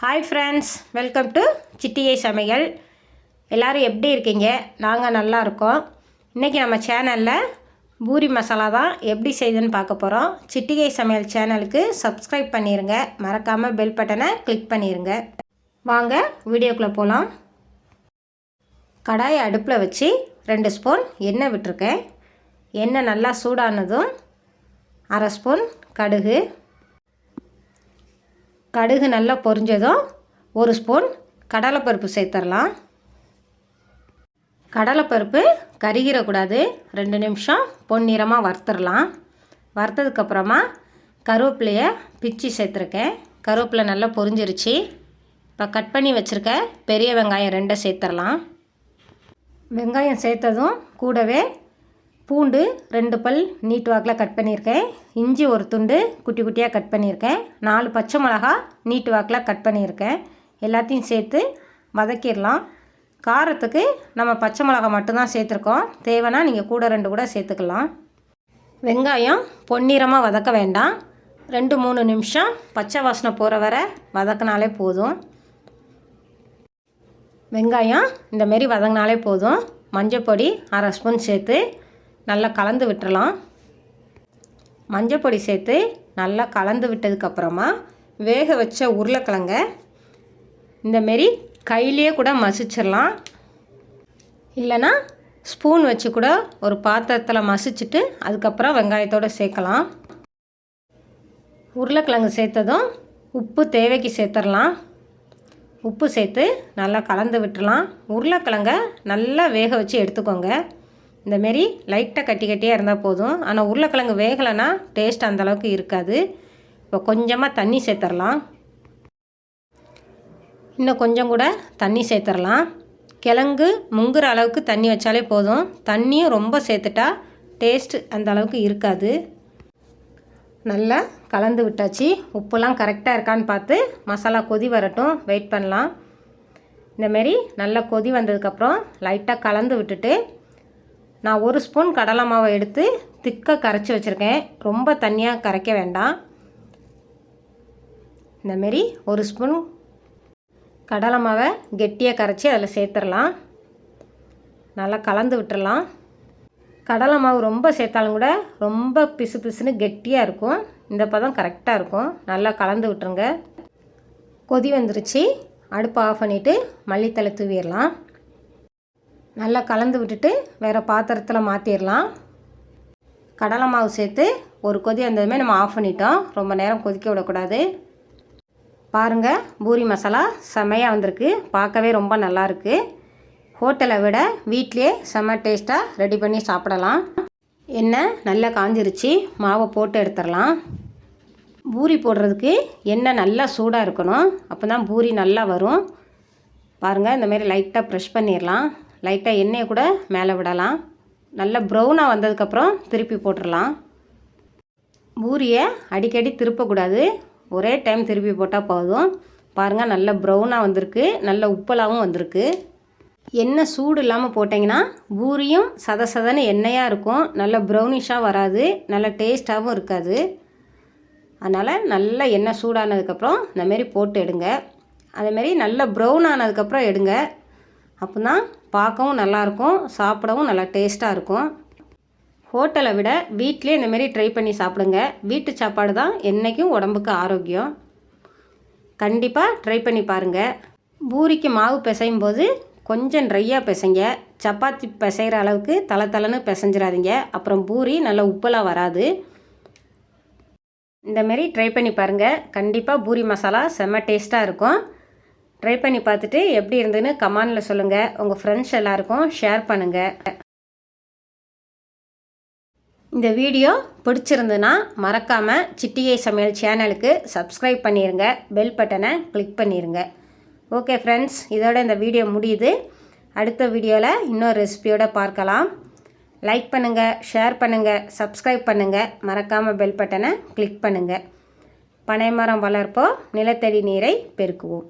Hi friends, welcome to சிட்டியை சமையல். எல்லோரும் எப்படி இருக்கீங்க? நாங்கள் நல்லா இருக்கோம். இன்றைக்கி நம்ம சேனலில் பூரி மசாலா தான் எப்படி செய்யுதுன்னு பார்க்க போகிறோம். சிட்டிகை சமையல் சேனலுக்கு சப்ஸ்கிரைப் பண்ணிடுங்க, மறக்காமல் பெல் பட்டனை கிளிக் பண்ணிடுங்க. வாங்க வீடியோக்குள்ளே போகலாம். கடாயை அடுப்பில் வச்சு 2 ஸ்பூன் எண்ணெய் விட்டுருக்கேன். எண்ணெய் நல்லா சூடானதும் 1/2 ஸ்பூன் கடுகு நல்லா பொரிஞ்சதும் 1 ஸ்பூன் கடலைப்பருப்பு சேர்த்துடலாம். கடலைப்பருப்பு கருகிடக்கூடாது. 2 நிமிஷம் பொன்னிறமாக வறுத்துடலாம். வறுத்ததுக்கப்புறமா கருவேப்பிலையை பிச்சு சேர்த்துருக்கேன். கருவேப்பிலை நல்லா பொரிஞ்சிருச்சு. இப்போ கட் பண்ணி வச்சுருக்க பெரிய வெங்காயம் 2 சேர்த்துடலாம். வெங்காயம் சேர்த்ததும் கூடவே பூண்டு 2 பல் நீட்டு வாக்கில் கட் பண்ணியிருக்கேன். இஞ்சி 1 துண்டு குட்டி குட்டியாக கட் பண்ணியிருக்கேன். 4 பச்சை மிளகா நீட்டு வாக்கில் கட் பண்ணியிருக்கேன். எல்லாத்தையும் சேர்த்து வதக்கிடலாம். காரத்துக்கு நம்ம பச்சை மிளகா மட்டும்தான் சேர்த்துருக்கோம். தேவைன்னா நீங்கள் கூட 2 கூட சேர்த்துக்கலாம். வெங்காயம் பொன்னிறமாக வதக்க வேண்டாம். 2-3 நிமிஷம் பச்சை வாசனை போகிற வரை வதக்கினாலே போதும். வெங்காயம் இந்தமாரி வதங்கினாலே போதும். மஞ்சள் பொடி 1/2 ஸ்பூன் சேர்த்து நல்லா கலந்து விட்டுறலாம். மஞ்சள் பொடி சேர்த்து நல்லா கலந்து விட்டதுக்கப்புறமா வேக வச்ச உருளைக்கிழங்க இந்தமாரி கையிலே கூட மசிச்சிடலாம். இல்லைன்னா ஸ்பூன் வச்சு கூட ஒரு பாத்திரத்தில் மசிச்சுட்டு அதுக்கப்புறம் வெங்காயத்தோடு சேர்க்கலாம். உருளைக்கிழங்கு சேர்த்ததும் உப்பு தேவைக்கு சேர்த்துடலாம். உப்பு சேர்த்து நல்லா கலந்து விட்டுறலாம். உருளைக்கிழங்க நல்லா வேக வச்சு எடுத்துக்கோங்க. இந்தமாரி லைட்டாக கட்டி கட்டியாக இருந்தால் போதும். ஆனால் உருளைக்கிழங்கு வேகலைன்னா டேஸ்ட் அந்தளவுக்கு இருக்காது. இப்போ கொஞ்சமாக தண்ணி சேர்த்துடலாம். இன்னும் கொஞ்சம் கூட தண்ணி சேர்த்துடலாம். கிழங்கு முங்குற அளவுக்கு தண்ணி வச்சாலே போதும். தண்ணியும் ரொம்ப சேர்த்துட்டா டேஸ்ட் அந்த அளவுக்கு இருக்காது. நல்லா கலந்து விட்டாச்சு. உப்புலாம் கரெக்டாக இருக்கான்னு பார்த்து மசாலா கொதி வரட்டும், வெயிட் பண்ணலாம். இந்தமாரி நல்லா கொதி வந்ததுக்கப்புறம் லைட்டாக கலந்து விட்டுட்டு நான் 1 ஸ்பூன் கடலை மாவை எடுத்து திக்காக கரைச்சி வச்சுருக்கேன். ரொம்ப தண்ணியாக கரைக்க வேண்டாம். இந்தமாரி 1 ஸ்பூன் கடலை மாவை கெட்டியாக கரைச்சி அதில் சேர்த்துடலாம். நல்லா கலந்து விட்டுடலாம். கடலை மாவு ரொம்ப சேர்த்தாலும் கூட ரொம்ப பிசு பிசுன்னு கெட்டியாக இருக்கும். இந்த பதம் கரெக்டாக இருக்கும். நல்லா கலந்து விட்டுருங்க. கொதி வந்துருச்சு. அடுப்பை ஆஃப் பண்ணிவிட்டு மல்லித்தழை தூவிடலாம். நல்லா கலந்து விட்டுட்டு வேறு பாத்திரத்தில் மாற்றிடலாம். கடலை மாவு சேர்த்து ஒரு கொதி வந்ததுமே நம்ம ஆஃப் பண்ணிட்டோம். ரொம்ப நேரம் கொதிக்க விடக்கூடாது. பாருங்கள், பூரி மசாலா செமையாக வந்திருக்கு. பார்க்கவே ரொம்ப நல்லாயிருக்கு. ஹோட்டலை விட வீட்டிலே செம்ம டேஸ்ட்டாக ரெடி பண்ணி சாப்பிடலாம். எண்ணெய் நல்லா காஞ்சிருச்சு. மாவை போட்டு எடுத்துடலாம். பூரி போடுறதுக்கு எண்ணெய் நல்லா சூடாக இருக்கணும். அப்போ தான் பூரி நல்லா வரும். பாருங்கள், இந்தமாரி லைட்டாக ப்ரெஷ் பண்ணிடலாம். லைட்டாக எண்ணெயை கூட மேலே விடலாம். நல்லா ப்ரௌனாக வந்ததுக்கப்புறம் திருப்பி போட்டுடலாம். பூரியை அடிக்கடி திருப்பக்கூடாது. ஒரே டைம் திருப்பி போட்டால் போதும். பாருங்கள், நல்ல ப்ரௌனாக வந்திருக்கு. நல்ல உப்பலாகவும் வந்திருக்கு. எண்ணெய் சூடு இல்லாமல் போட்டிங்கன்னா பூரியும் சதன்னு எண்ணெயாக இருக்கும். நல்ல ப்ரௌனிஷாக வராது. நல்ல டேஸ்ட்டாகவும் இருக்காது. அதனால் நல்ல எண்ணெய் சூடானதுக்கப்புறம் இந்தமாரி போட்டு எடுங்க. அதேமாரி நல்ல ப்ரௌன் ஆனதுக்கப்புறம் எடுங்க. அப்போ தான் பார்க்கவும் நல்லாயிருக்கும், சாப்பிடவும் நல்லா டேஸ்ட்டாக இருக்கும். ஹோட்டலை விட வீட்டிலே இந்தமாரி ட்ரை பண்ணி சாப்பிடுங்க. வீட்டு சாப்பாடு தான் என்றைக்கும் உடம்புக்கு ஆரோக்கியம். கண்டிப்பாக ட்ரை பண்ணி பாருங்கள். பூரிக்கு மாவு பிசையும் போது கொஞ்சம் ட்ரையாக பிசைங்க. சப்பாத்தி பிசைகிற அளவுக்கு தளன்னு பிசைஞ்சிடாதீங்க. அப்புறம் பூரி நல்லா உப்பலாக வராது. இந்தமாரி ட்ரை பண்ணி பாருங்கள். கண்டிப்பாக பூரி மசாலா செம்ம டேஸ்ட்டாக இருக்கும். ட்ரை பண்ணி பார்த்துட்டு எப்படி இருந்ததுன்னு கமெண்டில் சொல்லுங்கள். உங்கள் ஃப்ரெண்ட்ஸ் எல்லாருக்கும் ஷேர் பண்ணுங்கள். இந்த வீடியோ பிடிச்சிருந்துன்னா மறக்காமல் சிட்டியை சமையல் சேனலுக்கு சப்ஸ்கிரைப் பண்ணிடுங்க. பெல் பட்டனை கிளிக் பண்ணிடுங்க. ஓகே ஃப்ரெண்ட்ஸ், இதோட இந்த வீடியோ முடியுது. அடுத்த வீடியோவில் இன்னொரு ரெசிபியோடு பார்க்கலாம். லைக் பண்ணுங்கள், ஷேர் பண்ணுங்கள், சப்ஸ்கிரைப் பண்ணுங்கள். மறக்காமல் பெல் பட்டனை கிளிக் பண்ணுங்கள். பனைமரம் வளர்ப்போம், நிலத்தடி நீரை பெருக்குவோம்.